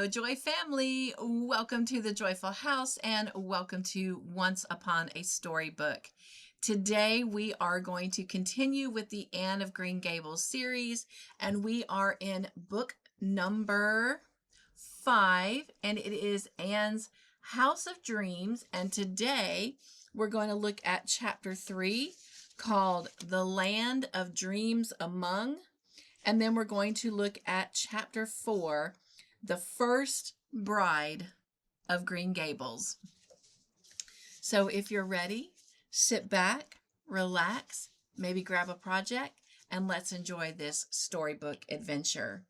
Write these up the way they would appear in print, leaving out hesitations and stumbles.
Joy family, welcome to the Joyful House and welcome to Once Upon a Storybook. Today we are going to continue with the Anne of Green Gables series, and we are in book number 5, and it is Anne's House of Dreams, and today we're going to look at chapter 3 called The Land of Dreams Among, and then we're going to look at chapter 4, The First Bride of Green Gables. So if you're ready, sit back, relax, maybe grab a project, and let's enjoy this storybook adventure.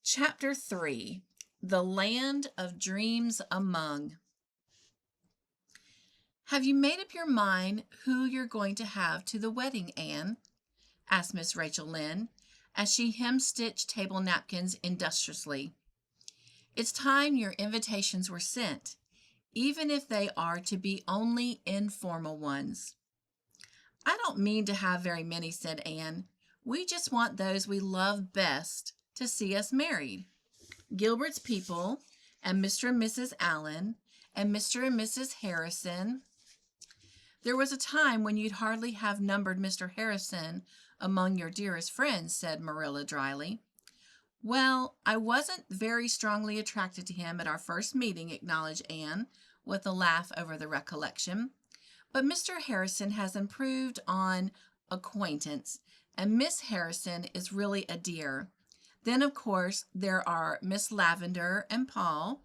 Chapter 3, The Land of Dreams Among. Have you made up your mind who you're going to have to the wedding, Anne? Asked Miss Rachel Lynde, as she hem-stitched table napkins industriously. It's time your invitations were sent, even if they are to be only informal ones. I don't mean to have very many, said Anne. We just want those we love best to see us married. Gilbert's people, and Mr. and Mrs. Allen, and Mr. and Mrs. Harrison. There was a time when you'd hardly have numbered Mr. Harrison among your dearest friends, said Marilla dryly. Well, I wasn't very strongly attracted to him at our first meeting, acknowledged Anne, with a laugh over the recollection. But Mr. Harrison has improved on acquaintance, and Miss Harrison is really a dear. Then, of course, there are Miss Lavendar and Paul.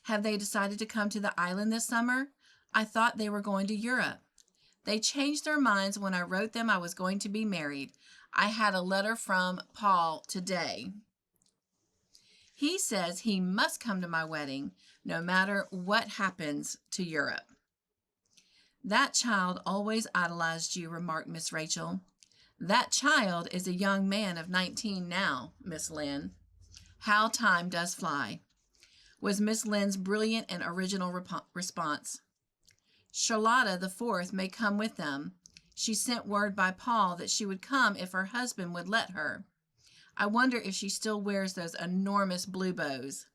Have they decided to come to the island this summer? I thought they were going to Europe. They changed their minds when I wrote them I was going to be married. I had a letter from Paul today. He says he must come to my wedding, no matter what happens to Europe. That child always idolized you, remarked Miss Rachel. That child is a young man of 19 now, Miss Lynde. How time does fly, was Miss Lynde's brilliant and original response. Charlotta the Fourth may come with them. She sent word by Paul that she would come if her husband would let her. I wonder if she still wears those enormous blue bows,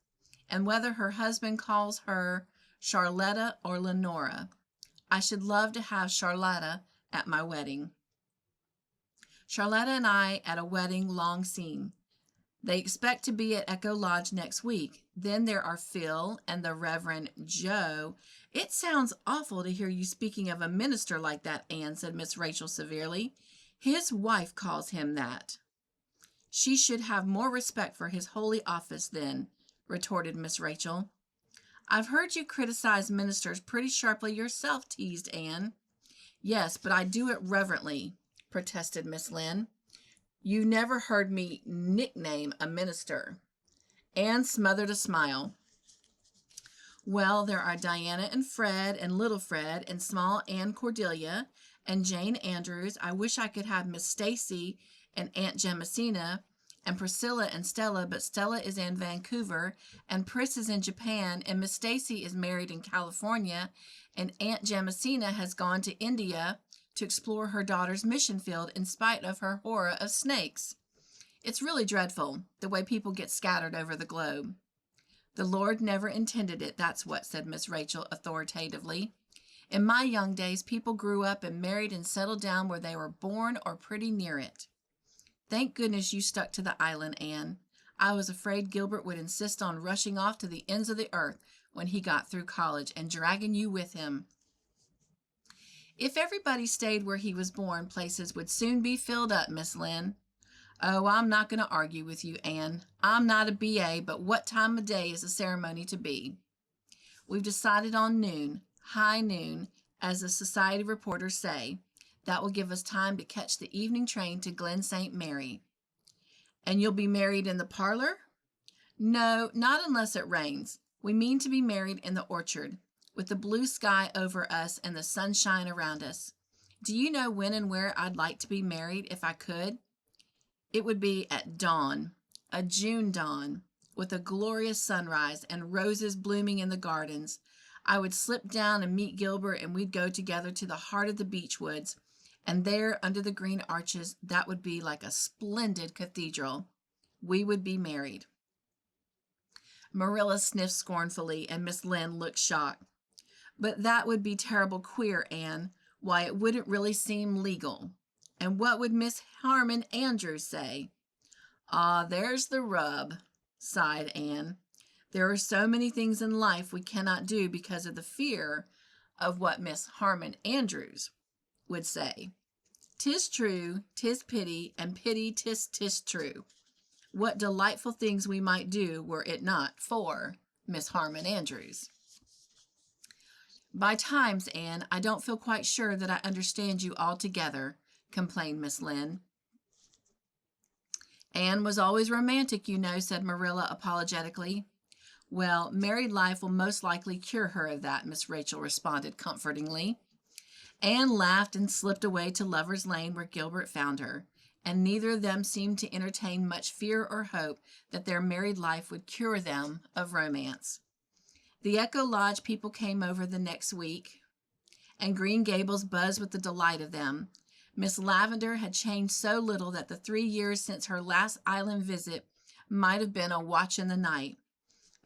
and whether her husband calls her Charlotta or Lenora. I should love to have Charlotta at my wedding. Charlotta and I at a wedding long seen. They expect to be at Echo Lodge next week. Then there are Phil and the Reverend Joe. It sounds awful to hear you speaking of a minister like that, Anne, said Miss Rachel severely. His wife calls him that. She should have more respect for his holy office then, retorted Miss Rachel. I've heard you criticize ministers pretty sharply yourself, teased Anne. Yes, but I do it reverently, protested Miss Lynde. You never heard me nickname a minister. Anne smothered a smile. Well, there are Diana and Fred and little Fred and small Anne Cordelia and Jane Andrews. I wish I could have Miss Stacy and Aunt Jamesina and Priscilla and Stella, but Stella is in Vancouver and Pris is in Japan and Miss Stacy is married in California and Aunt Jamesina has gone to India to explore her daughter's mission field in spite of her horror of snakes. It's really dreadful, the way people get scattered over the globe. The Lord never intended it, that's what, said Miss Rachel authoritatively. In my young days, people grew up and married and settled down where they were born or pretty near it. Thank goodness you stuck to the island, Anne. I was afraid Gilbert would insist on rushing off to the ends of the earth when he got through college and dragging you with him. If everybody stayed where he was born, places would soon be filled up, Miss Lynde. Oh, I'm not going to argue with you, Anne. I'm not a B.A., but what time of day is the ceremony to be? We've decided on noon, high noon, as the society reporters say. That will give us time to catch the evening train to Glen St. Mary. And you'll be married in the parlor? No, not unless it rains. We mean to be married in the orchard, with the blue sky over us and the sunshine around us. Do you know when and where I'd like to be married if I could? It would be at dawn, a June dawn, with a glorious sunrise and roses blooming in the gardens. I would slip down and meet Gilbert, and we'd go together to the heart of the beech woods, and there under the green arches, that would be like a splendid cathedral. We would be married. Marilla sniffed scornfully, and Miss Lynde looked shocked. But that would be terrible queer, Anne. Why, it wouldn't really seem legal. And what would Miss Harmon Andrews say? Ah, there's the rub, sighed Anne. There are so many things in life we cannot do because of the fear of what Miss Harmon Andrews would say. 'Tis true, 'tis pity, and pity 'tis true. What delightful things we might do were it not for Miss Harmon Andrews. By times, Anne, I don't feel quite sure that I understand you altogether, complained Miss Lynde. Anne was always romantic, you know, said Marilla apologetically. Well, married life will most likely cure her of that, Miss Rachel responded comfortingly. Anne laughed and slipped away to Lover's Lane where Gilbert found her, and neither of them seemed to entertain much fear or hope that their married life would cure them of romance. The Echo Lodge people came over the next week, and Green Gables buzzed with the delight of them. Miss Lavendar had changed so little that the 3 years since her last island visit might have been a watch in the night.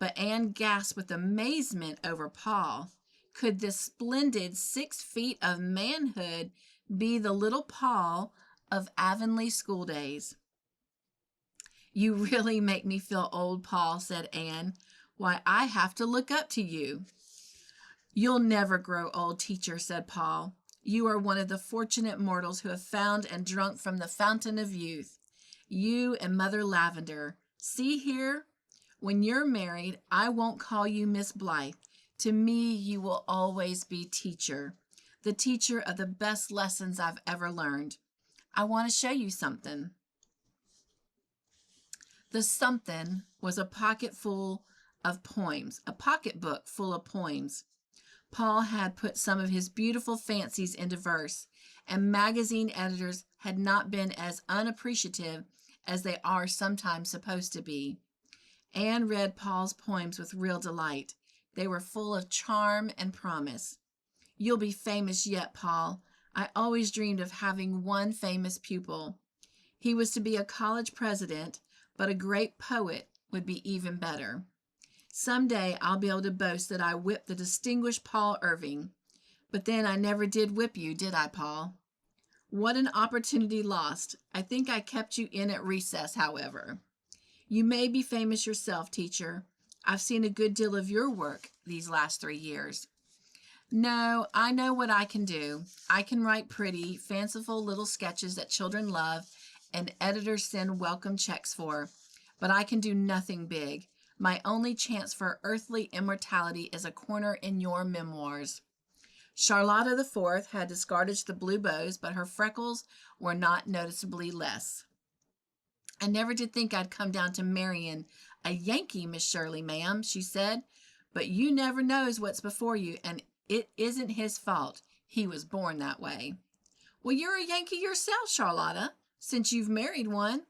But Anne gasped with amazement over Paul. Could this splendid 6 feet of manhood be the little Paul of Avonlea school days? You really make me feel old, Paul, said Anne. Why, I have to look up to you. You'll never grow old, teacher, said Paul. You are one of the fortunate mortals who have found and drunk from the fountain of youth. You and Mother Lavendar. See here? When you're married, I won't call you Miss Blythe. To me, you will always be teacher, the teacher of the best lessons I've ever learned. I want to show you something. The something was a pocketbook full of poems. Paul had put some of his beautiful fancies into verse, and magazine editors had not been as unappreciative as they are sometimes supposed to be. Anne read Paul's poems with real delight. They were full of charm and promise. You'll be famous yet, Paul. I always dreamed of having one famous pupil. He was to be a college president, but a great poet would be even better. Someday I'll be able to boast that I whipped the distinguished Paul Irving. But then I never did whip you, did I, Paul? What an opportunity lost. I think I kept you in at recess, however. You may be famous yourself, teacher. I've seen a good deal of your work these last 3 years. No, I know what I can do. I can write pretty, fanciful little sketches that children love and editors send welcome checks for. But I can do nothing big. My only chance for earthly immortality is a corner in your memoirs. Charlotta the Fourth had discarded the blue bows, but her freckles were not noticeably less. I never did think I'd come down to marrying a Yankee, Miss Shirley, ma'am, she said. But you never knows what's before you, and it isn't his fault. He was born that way. Well, you're a Yankee yourself, Charlotta, since you've married one.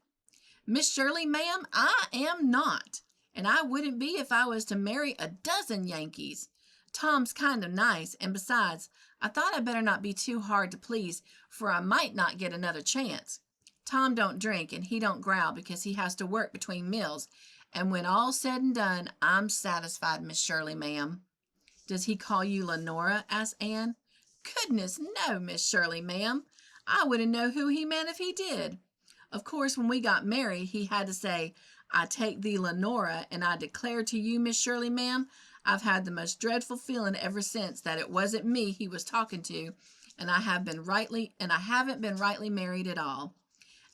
Miss Shirley, ma'am, I am not, and I wouldn't be if I was to marry a dozen Yankees. Tom's kind of nice, and besides, I thought I'd better not be too hard to please, for I might not get another chance. Tom don't drink, and he don't growl because he has to work between meals, and when all's said and done, I'm satisfied, Miss Shirley, ma'am. Does he call you Lenora? Asked Anne. Goodness, no, Miss Shirley, ma'am. I wouldn't know who he meant if he did. Of course, when we got married, he had to say, I take thee, Lenora, and I declare to you, Miss Shirley, ma'am, I've had the most dreadful feeling ever since that it wasn't me he was talking to, and I haven't been rightly married at all.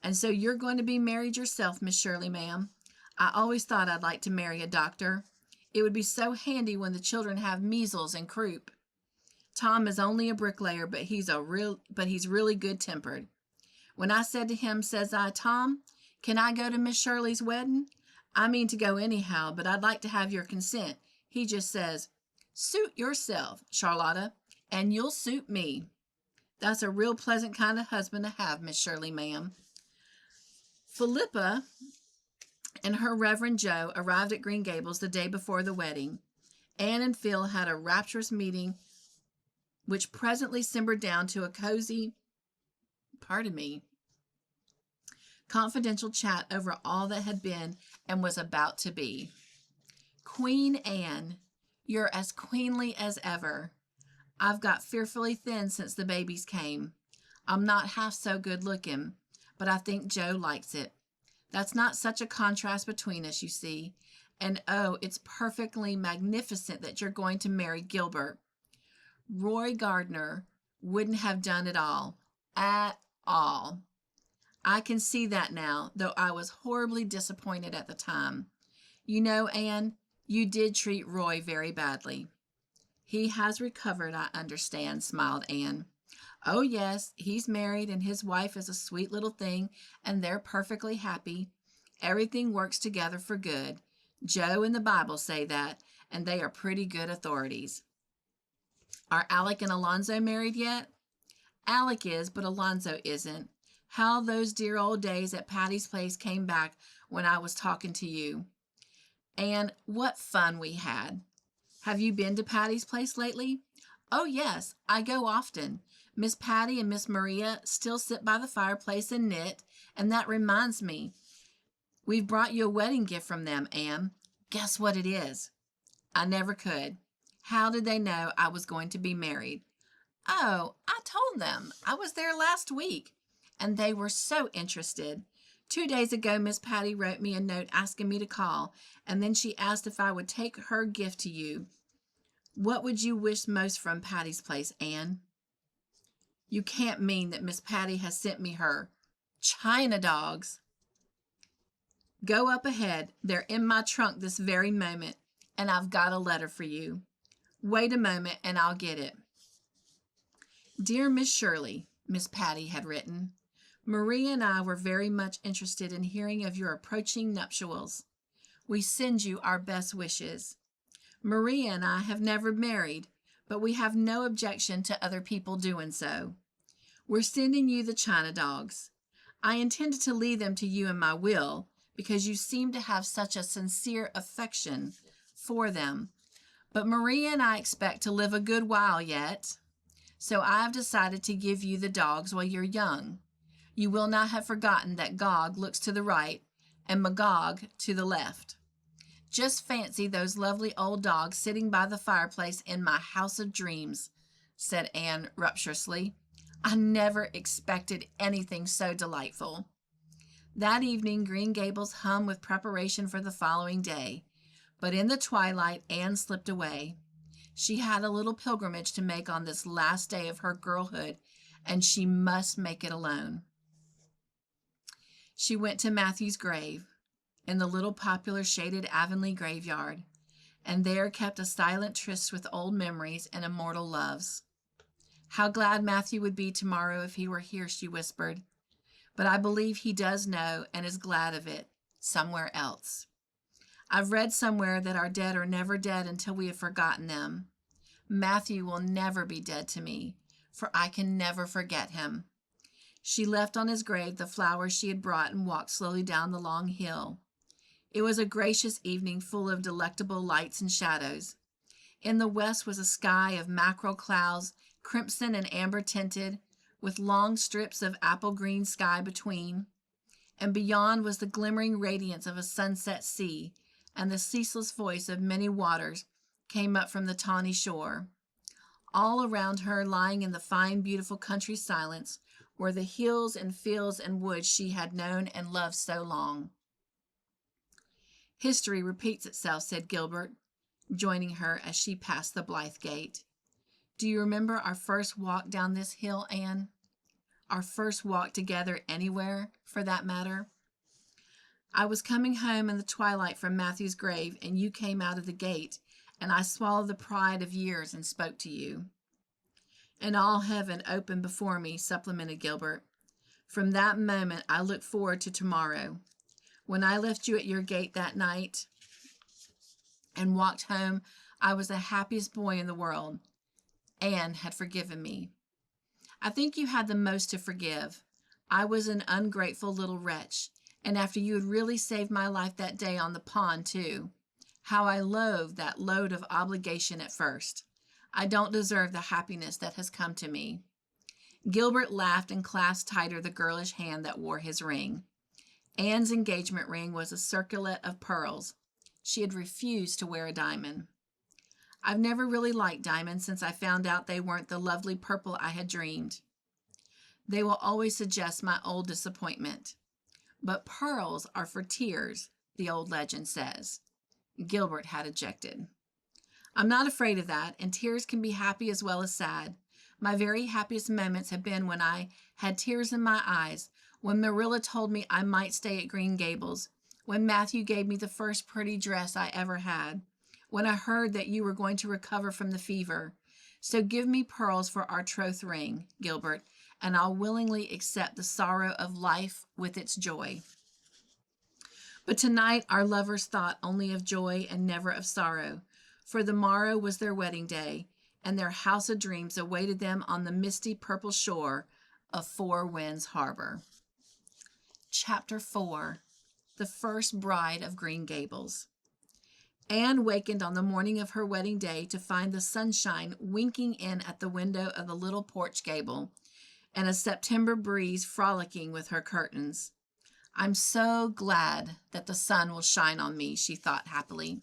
And so you're going to be married yourself, Miss Shirley, ma'am. I always thought I'd like to marry a doctor. It would be so handy when the children have measles and croup. Tom is only a bricklayer, but he's really good-tempered. When I said to him, says I, Tom, can I go to Miss Shirley's wedding? I mean to go anyhow, but I'd like to have your consent. He just says, suit yourself, Charlotta, and you'll suit me. That's a real pleasant kind of husband to have, Miss Shirley, ma'am. Philippa and her Reverend Joe arrived at Green Gables the day before the wedding. Anne and Phil had a rapturous meeting, which presently simmered down to a cozy, confidential chat over all that had been and was about to be. Queen Anne, you're as queenly as ever. I've got fearfully thin since the babies came. I'm not half so good looking, but I think Joe likes it. That's not such a contrast between us, you see. And oh, it's perfectly magnificent that you're going to marry Gilbert. Roy Gardner wouldn't have done it all. At all. I can see that now, though I was horribly disappointed at the time. You know, Anne, you did treat Roy very badly. He has recovered, I understand, smiled Anne. Oh, yes, he's married and his wife is a sweet little thing, and they're perfectly happy. Everything works together for good. Joe and the Bible say that, and they are pretty good authorities. Are Alec and Alonzo married yet? Alec is, but Alonzo isn't. How those dear old days at Patty's Place came back when I was talking to you. And what fun we had. Have you been to Patty's Place lately? Oh, yes, I go often. Miss Patty and Miss Maria still sit by the fireplace and knit, and that reminds me. We've brought you a wedding gift from them, Anne. Guess what it is? I never could. How did they know I was going to be married? Oh, I told them. I was there last week, and they were so interested. 2 days ago, Miss Patty wrote me a note asking me to call, and then she asked if I would take her gift to you. What would you wish most from Patty's Place, Anne? You can't mean that Miss Patty has sent me her China dogs. Go up ahead. They're in my trunk this very moment, and I've got a letter for you. Wait a moment, and I'll get it. Dear Miss Shirley, Miss Patty had written, Maria and I were very much interested in hearing of your approaching nuptials. We send you our best wishes. Maria and I have never married, but we have no objection to other people doing so. We're sending you the China dogs. I intended to leave them to you in my will, because you seem to have such a sincere affection for them. But Maria and I expect to live a good while yet, so I have decided to give you the dogs while you're young. You will not have forgotten that Gog looks to the right and Magog to the left. Just fancy those lovely old dogs sitting by the fireplace in my house of dreams, said Anne rapturously. I never expected anything so delightful. That evening, Green Gables hummed with preparation for the following day, but in the twilight, Anne slipped away. She had a little pilgrimage to make on this last day of her girlhood, and she must make it alone. She went to Matthew's grave, in the little popular shaded Avonlea graveyard, and there kept a silent tryst with old memories and immortal loves. How glad Matthew would be tomorrow if he were here, she whispered. But I believe he does know and is glad of it, somewhere else. I've read somewhere that our dead are never dead until we have forgotten them. Matthew will never be dead to me, for I can never forget him. She left on his grave the flowers she had brought and walked slowly down the long hill. It was a gracious evening full of delectable lights and shadows. In the west was a sky of mackerel clouds, crimson and amber tinted, with long strips of apple-green sky between, and beyond was the glimmering radiance of a sunset sea, and the ceaseless voice of many waters came up from the tawny shore. All around her, lying in the fine, beautiful country silence, were the hills and fields and woods she had known and loved so long. History repeats itself, said Gilbert, joining her as she passed the Blythe gate. Do you remember our first walk down this hill, Anne? Our first walk together anywhere, for that matter? I was coming home in the twilight from Matthew's grave, and you came out of the gate, and I swallowed the pride of years and spoke to you. And all heaven opened before me, supplemented Gilbert. From that moment, I look forward to tomorrow. When I left you at your gate that night and walked home, I was the happiest boy in the world. Anne had forgiven me. I think you had the most to forgive. I was an ungrateful little wretch, and after you had really saved my life that day on the pond, too. How I loathed that load of obligation at first. I don't deserve the happiness that has come to me. Gilbert laughed and clasped tighter the girlish hand that wore his ring. Anne's engagement ring was a circlet of pearls. She had refused to wear a diamond. I've never really liked diamonds since I found out they weren't the lovely purple I had dreamed. They will always suggest my old disappointment. But pearls are for tears, the old legend says. Gilbert had objected. I'm not afraid of that, and tears can be happy as well as sad. My very happiest moments have been when I had tears in my eyes, when Marilla told me I might stay at Green Gables, when Matthew gave me the first pretty dress I ever had, when I heard that you were going to recover from the fever. So give me pearls for our troth ring, Gilbert, and I'll willingly accept the sorrow of life with its joy. But tonight our lovers thought only of joy and never of sorrow, for the morrow was their wedding day, and their house of dreams awaited them on the misty purple shore of Four Winds Harbor. Chapter 4. The First Bride of Green Gables. Anne wakened on the morning of her wedding day to find the sunshine winking in at the window of the little porch gable, and a September breeze frolicking with her curtains. I'm so glad that the sun will shine on me, she thought happily.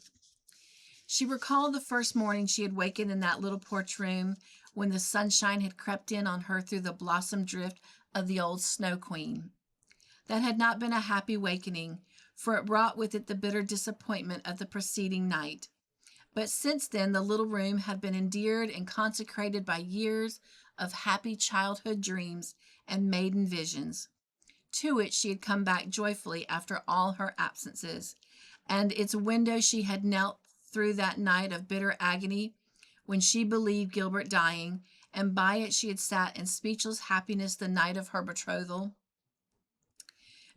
She recalled the first morning she had wakened in that little porch room when the sunshine had crept in on her through the blossom drift of the old Snow Queen. That had not been a happy wakening, for it brought with it the bitter disappointment of the preceding night. But since then the little room had been endeared and consecrated by years of happy childhood dreams and maiden visions. To it she had come back joyfully after all her absences, and its window she had knelt through that night of bitter agony when she believed Gilbert dying, and by it she had sat in speechless happiness the night of her betrothal.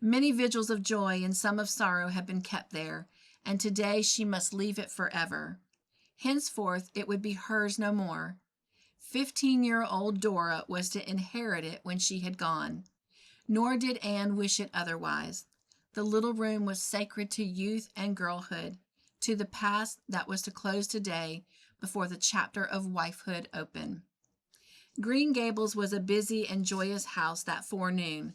Many vigils of joy and some of sorrow had been kept there, and today she must leave it forever. Henceforth it would be hers no more. 15-year-old Dora was to inherit it when she had gone. Nor did Anne wish it otherwise. The little room was sacred to youth and girlhood, to the past that was to close today before the chapter of wifehood opened. Green Gables was a busy and joyous house that forenoon.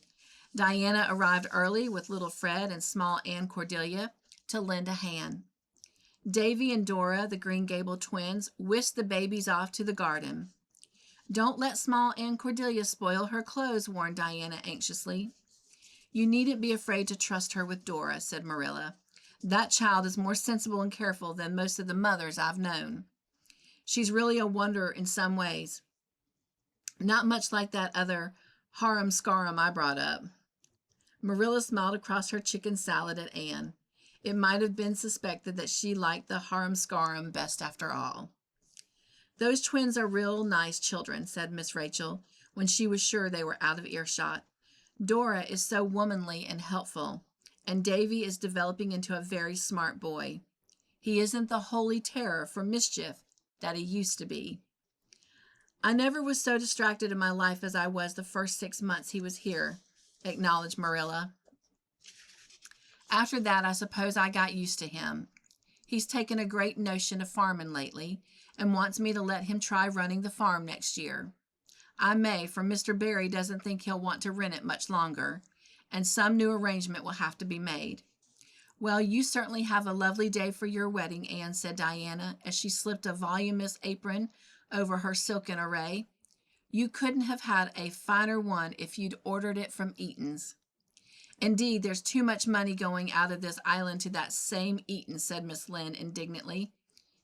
Diana arrived early with little Fred and small Anne Cordelia to lend a hand. Davy and Dora, the Green Gable twins, whisked the babies off to the garden. Don't let small Anne Cordelia spoil her clothes, warned Diana anxiously. You needn't be afraid to trust her with Dora, said Marilla. That child is more sensible and careful than most of the mothers I've known. She's really a wonder in some ways. Not much like that other harum-scarum I brought up. Marilla smiled across her chicken salad at Anne. It might have been suspected that she liked the harum-scarum best after all. Those twins are real nice children, said Miss Rachel, when she was sure they were out of earshot. Dora is so womanly and helpful, and Davy is developing into a very smart boy. He isn't the holy terror for mischief that he used to be. I never was so distracted in my life as I was the first 6 months he was here, acknowledged Marilla. After that, I suppose I got used to him. He's taken a great notion of farming lately, and wants me to let him try running the farm next year. I may, for Mr. Barry doesn't think he'll want to rent it much longer, and some new arrangement will have to be made. Well, you certainly have a lovely day for your wedding, Anne, said Diana, as she slipped a voluminous apron over her silken array. You couldn't have had a finer one if you'd ordered it from Eaton's. Indeed, there's too much money going out of this island to that same Eaton, said Miss Lynde indignantly.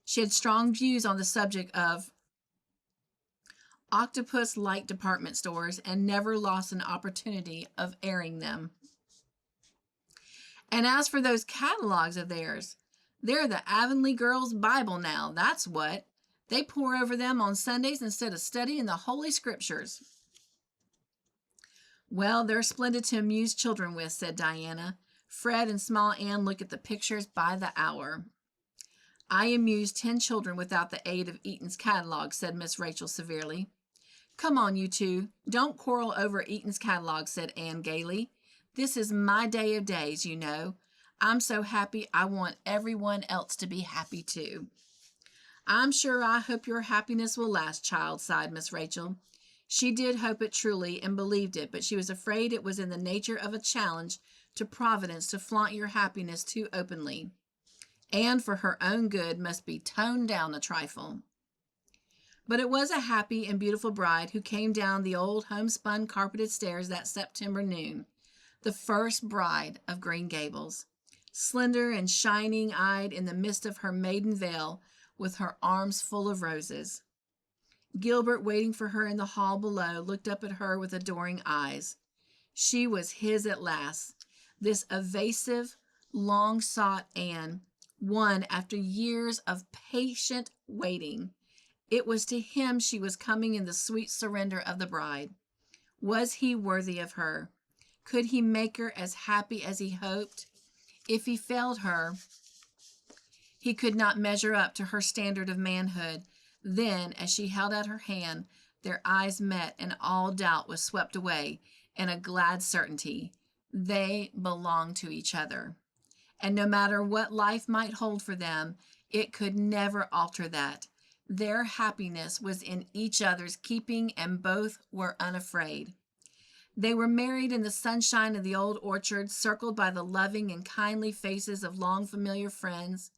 She had strong views on the subject of octopus-like department stores and never lost an opportunity of airing them. And as for those catalogs of theirs, they're the Avonlea girls' Bible now, that's what. They pore over them on Sundays instead of studying the Holy Scriptures. Well, they're splendid to amuse children with, said Diana. Fred and small Anne look at the pictures by the hour. I amused 10 children without the aid of Eaton's catalog, said Miss Rachel severely. Come on, you two. Don't quarrel over Eaton's catalog, said Anne gaily. This is my day of days, you know. I'm so happy I want everyone else to be happy too. I'm sure I hope your happiness will last, child, sighed Miss Rachel. She did hope it truly and believed it, but she was afraid it was in the nature of a challenge to Providence to flaunt your happiness too openly. and for her own good must be toned down a trifle. But it was a happy and beautiful bride who came down the old homespun carpeted stairs that September noon, the first bride of Green Gables, slender and shining-eyed in the midst of her maiden veil, with her arms full of roses. Gilbert, waiting for her in the hall below, looked up at her with adoring eyes. She was his at last, this evasive, long-sought Anne, won after years of patient waiting. It was to him she was coming in the sweet surrender of the bride. Was he worthy of her? Could he make her as happy as he hoped? If he failed her, he could not measure up to her standard of manhood. Then, as she held out her hand, their eyes met and all doubt was swept away in a glad certainty. They belonged to each other. And no matter what life might hold for them, it could never alter that. Their happiness was in each other's keeping, and both were unafraid. They were married in the sunshine of the old orchard, circled by the loving and kindly faces of long familiar friends.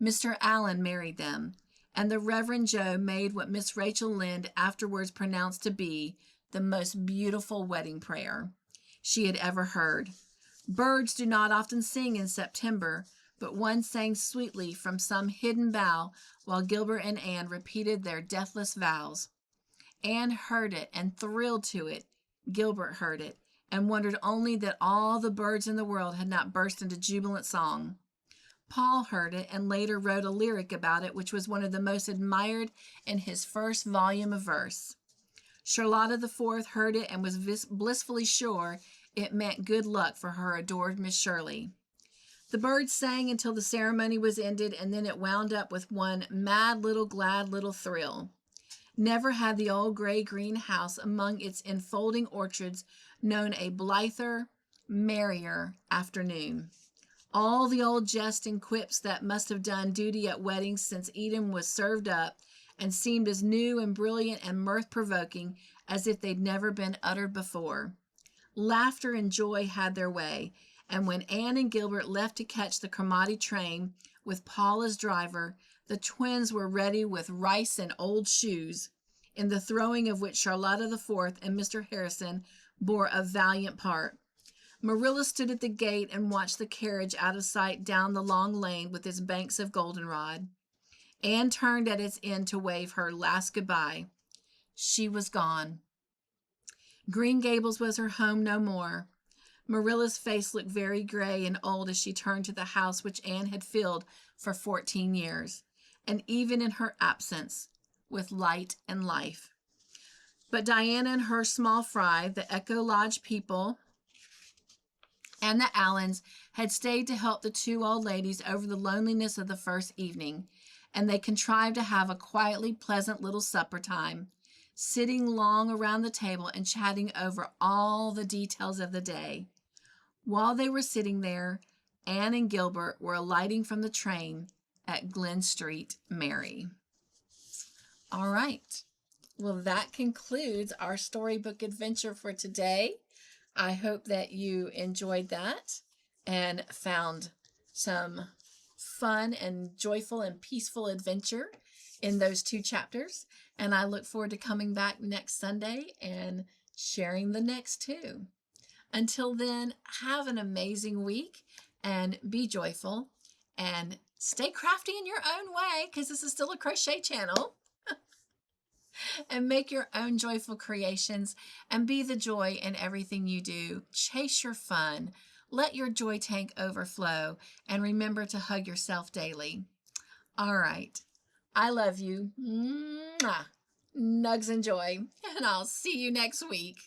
Mr. Allen married them, and the Reverend Joe made what Miss Rachel Lynde afterwards pronounced to be the most beautiful wedding prayer she had ever heard. Birds do not often sing in September, but one sang sweetly from some hidden bough while Gilbert and Anne repeated their deathless vows. Anne heard it and thrilled to it. Gilbert heard it and wondered only that all the birds in the world had not burst into jubilant song. Paul heard it and later wrote a lyric about it, which was one of the most admired in his first volume of verse. Charlotta the Fourth heard it and was blissfully sure it meant good luck for her adored Miss Shirley. The birds sang until the ceremony was ended, and then it wound up with one mad little glad little thrill. Never had the old gray-green house among its enfolding orchards known a blither, merrier afternoon. All the old jests and quips that must have done duty at weddings since Eden was served up and seemed as new and brilliant and mirth-provoking as if they'd never been uttered before. Laughter and joy had their way, and when Anne and Gilbert left to catch the Cromarty train with Paul as driver, the twins were ready with rice and old shoes, in the throwing of which Charlotta the Fourth and Mr. Harrison bore a valiant part. Marilla stood at the gate and watched the carriage out of sight down the long lane with its banks of goldenrod. Anne turned at its end to wave her last goodbye. She was gone. Green Gables was her home no more. Marilla's face looked very gray and old as she turned to the house which Anne had filled for 14 years, and even in her absence, with light and life. But Diana and her small fry, the Echo Lodge people, and the Allens had stayed to help the two old ladies over the loneliness of the first evening, and they contrived to have a quietly pleasant little supper time, sitting long around the table and chatting over all the details of the day. While they were sitting there, Anne and Gilbert were alighting from the train at Glen Street, Mary. All right. Well, that concludes our storybook adventure for today. I hope that you enjoyed that and found some fun and joyful and peaceful adventure in those 2 chapters. And I look forward to coming back next Sunday and sharing the next 2. Until then, have an amazing week and be joyful and stay crafty in your own way, because this is still a crochet channel. And make your own joyful creations and be the joy in everything you do. Chase your fun. Let your joy tank overflow, and remember to hug yourself daily. All right. I love you. Mwah. Nugs and joy, and I'll see you next week.